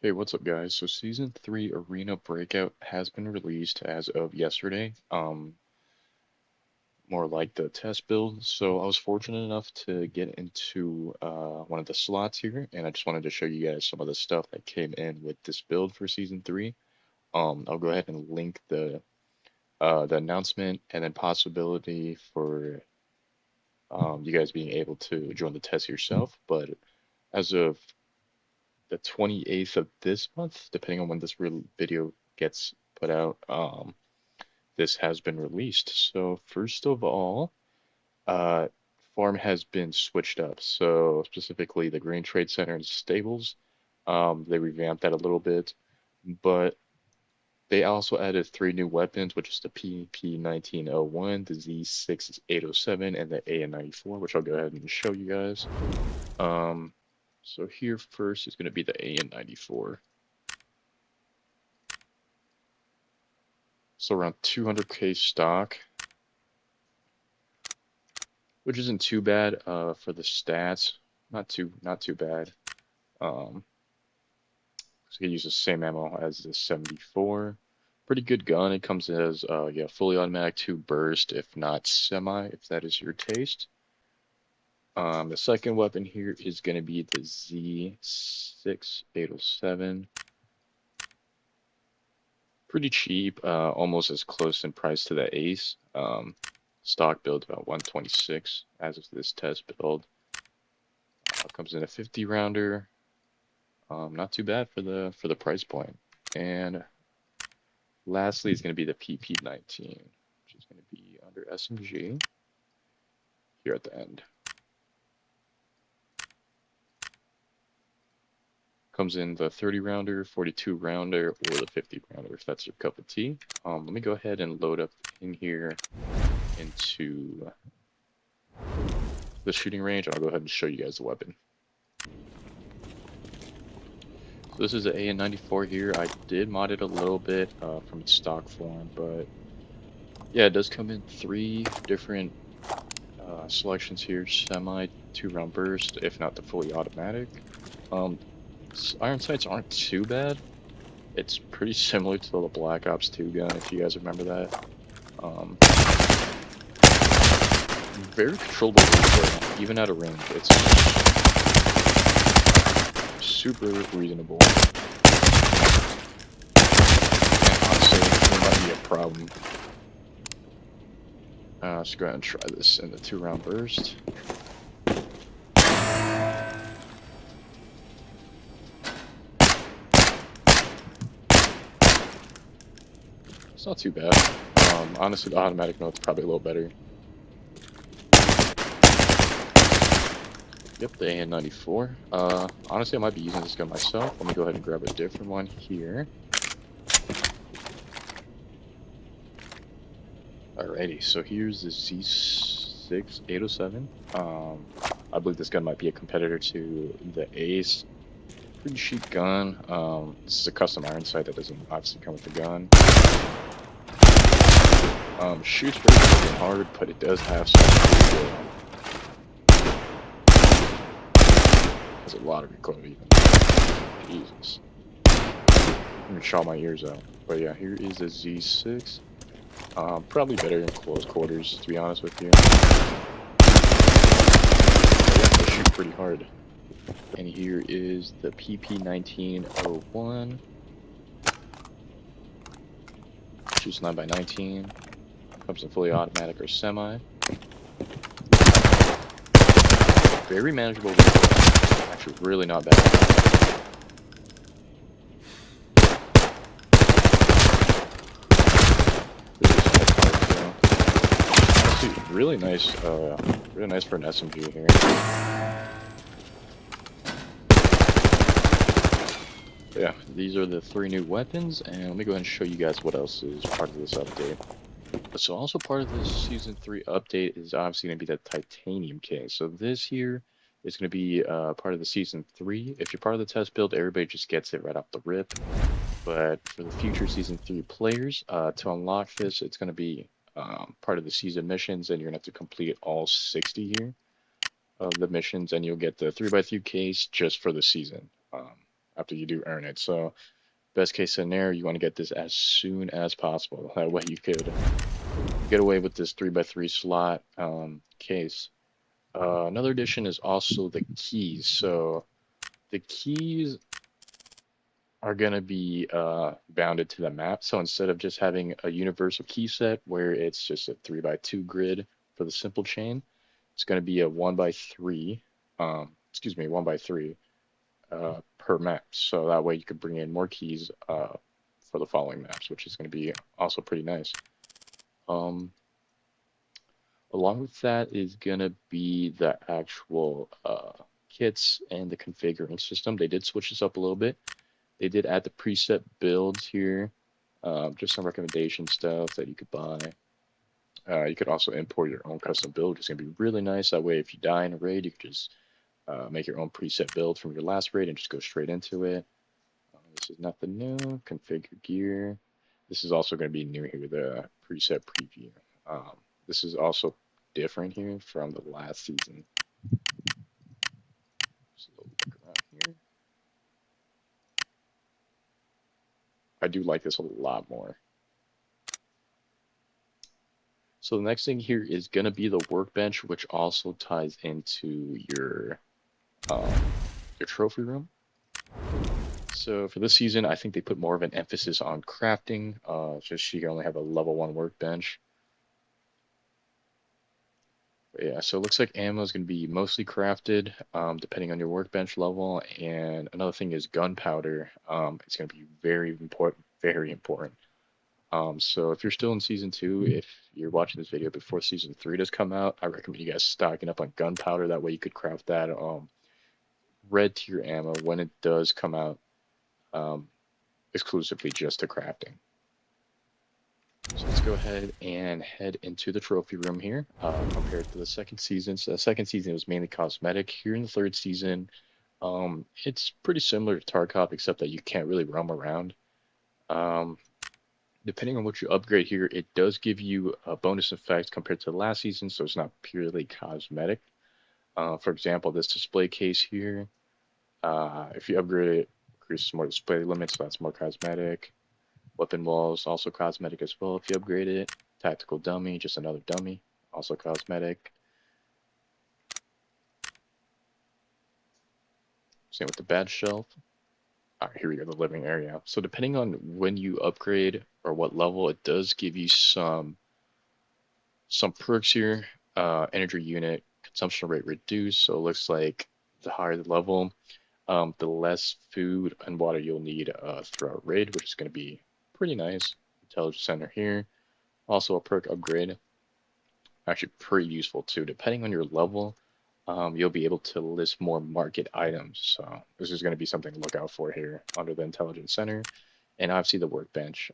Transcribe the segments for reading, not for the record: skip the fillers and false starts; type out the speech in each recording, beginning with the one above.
Hey, what's up, guys? So Season 3 Arena Breakout has been released as of yesterday. More like the test build. So I was fortunate enough to get into one of the slots here, and I just wanted to show you guys some of the stuff that came in with this build for Season 3. I'll go ahead and link the announcement and then possibility for you guys being able to join the test yourself. But as of the 28th of this month, depending on when this real video gets put out, this has been released. So first of all, uh, farm has been switched up. So specifically the Grain Trade Center and stables, they revamped that a little bit, but they also added three new weapons, which is the PP19-01, the ZC807, and the AN94, which I'll go ahead and show you guys. Um, so here first is going to be the AN94. So around 200k stock, which isn't too bad for the stats. Not too bad. So you use the same ammo as the 74. Pretty good gun. It comes as yeah, fully automatic 2 burst, if not semi, if that is your taste. The second weapon here is going to be the Z6807. Pretty cheap, almost as close in price to the Ace. Stock build about 126 as of this test build. Comes in a 50 rounder. Not too bad for the price point. And lastly is going to be the PP19, which is going to be under SMG here at the end. Comes in the 30 rounder, 42 rounder, or the 50 rounder if that's your cup of tea. Let me go ahead and load up in here into the shooting range, and I'll go ahead and show you guys the weapon. So this is the AN94 here. I did mod it a little bit from its stock form, but yeah, it does come in 3 different selections here: semi, 2-round burst, if not the fully automatic. Iron sights aren't too bad. It's pretty similar to the Black Ops 2 gun, if you guys remember that. Very controllable recoil, even at a range. It's super reasonable. And honestly, it might be a problem. Let's go ahead and try this in the 2-round burst. It's not too bad. Honestly, the automatic mode's probably a little better. Yep, the AN94. Honestly, I might be using this gun myself. Let me go ahead and grab a different one here. Alrighty, so here's the Z6807. I believe this gun might be a competitor to the Ace. Pretty cheap gun. This is a custom iron sight that doesn't obviously come with the gun. Shoots very fucking hard, but it does have some has a lot of recoil even. Jesus. I'm gonna shot my ears out. But yeah, here is the Z6. Probably better in close quarters, to be honest with you. But yeah, they shoot pretty hard. And here is the PP19-01. Shoots 9x19. Comes in fully automatic or semi. Very manageable recoil. Actually, really not bad. Really nice for an SMG here. But yeah, these are the 3 new weapons, and let me go ahead and show you guys what else is part of this update. So also part of this Season 3 update is obviously going to be the Titanium case. So this here is going to be part of the Season 3. If you're part of the test build, everybody just gets it right off the rip. But for the future Season 3 players, to unlock this, it's going to be part of the season missions, and you're going to have to complete all 60 here of the missions, and you'll get the 3x3 case just for the season. after you do earn it. So best case scenario, you want to get this as soon as possible. That way you could get away with this 3x3 slot case. Another addition is also the keys. So the keys are going to be bounded to the map. So instead of just having a universal key set where it's just a 3x2 grid for the simple chain, it's going to be a 1x3, 1x3 per map. So that way you could bring in more keys for the following maps, which is going to be also pretty nice. Along with that is going to be the actual kits and the configuring system. They did switch this up a little bit. They did add the preset builds here, just some recommendation stuff that you could buy. You could also import your own custom build, which is going to be really nice. That way, if you die in a raid, you could just make your own preset build from your last raid and just go straight into it. This is nothing new. Configure gear. This is also going to be new here, the preset preview. This is also different here from the last season. Just a little look around here. I do like this a lot more. So the next thing here is going to be the workbench, which also ties into your trophy room. So for this season, I think they put more of an emphasis on crafting. Just you can only have a level 1 workbench. But yeah, so it looks like ammo is going to be mostly crafted, depending on your workbench level. And another thing is gunpowder. It's going to be very important, very important. So if you're still in season 2, if you're watching this video before season 3 does come out, I recommend you guys stocking up on gunpowder. That way you could craft that red tier ammo when it does come out, exclusively just to crafting. So let's go ahead and head into the trophy room here, compared to the second season. So the second season was mainly cosmetic. Here in the third season, it's pretty similar to Tarkov, except that you can't really roam around. Depending on what you upgrade here, it does give you a bonus effect compared to the last season, so it's not purely cosmetic. For example, this display case here, if you upgrade it, increases more display limits, so that's more cosmetic. Weapon walls, also cosmetic as well if you upgrade it. Tactical dummy, just another dummy, also cosmetic. Same with the badge shelf. All right, here we go, the living area. So depending on when you upgrade or what level, it does give you some perks here. Energy unit consumption rate reduced. So it looks like the higher the level, the less food and water you'll need throughout raid, which is going to be pretty nice. Intelligence center here. Also a perk upgrade. Actually pretty useful too. Depending on your level, you'll be able to list more market items. So this is going to be something to look out for here under the intelligence center. And obviously the workbench.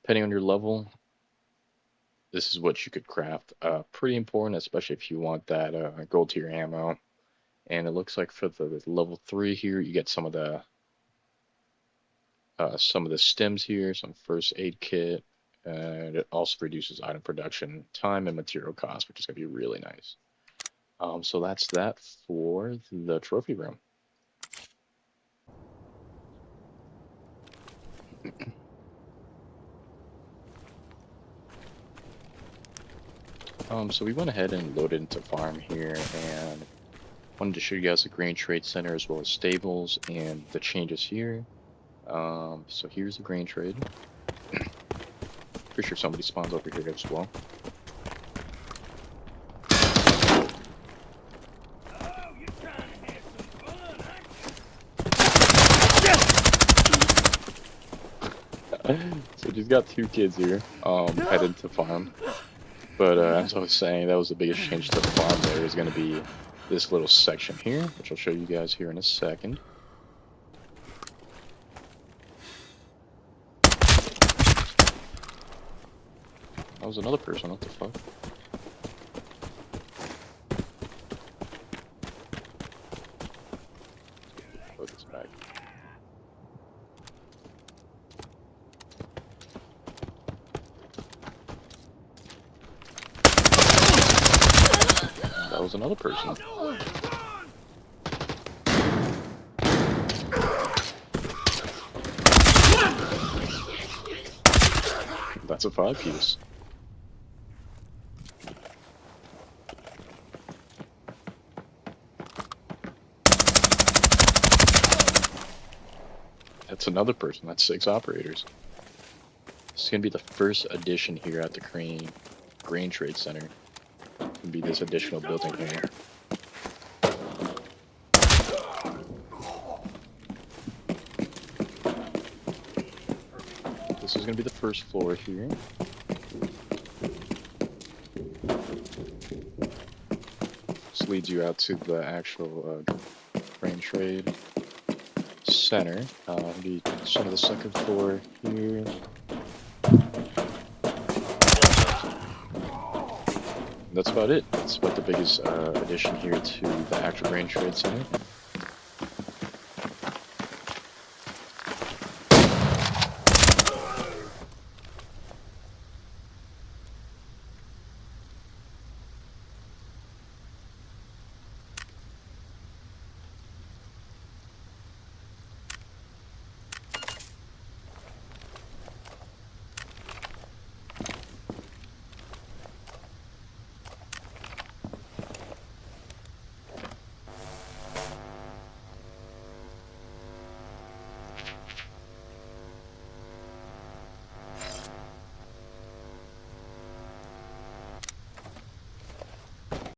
Depending on your level, this is what you could craft. Pretty important, especially if you want that gold tier ammo. And it looks like for the level 3 here, you get some of the stems here, some first aid kit, and it also reduces item production time and material cost, which is going to be really nice. So that's that for the trophy room. So we went ahead and loaded into farm here, and wanted to show you guys the grain trade center as well as stables and the changes here. So here's the grain trade. Pretty sure somebody spawns over here as well. So she's got 2 kids here, headed to farm. But as I was saying, that was the biggest change to the farm. There is going to be this little section here, which I'll show you guys here in a second. That was another person, what the fuck? Put this back. That was another person. That's a 5-piece. That's another person. That's 6 operators. This is gonna be the first addition here at the Grain Trade Center. Gonna be this additional building here. This is gonna be the first floor here. This leads you out to the actual Grain Trade Center. Be some of the second floor here. That's about it. That's about the biggest addition here to the actual Grain Trade Center.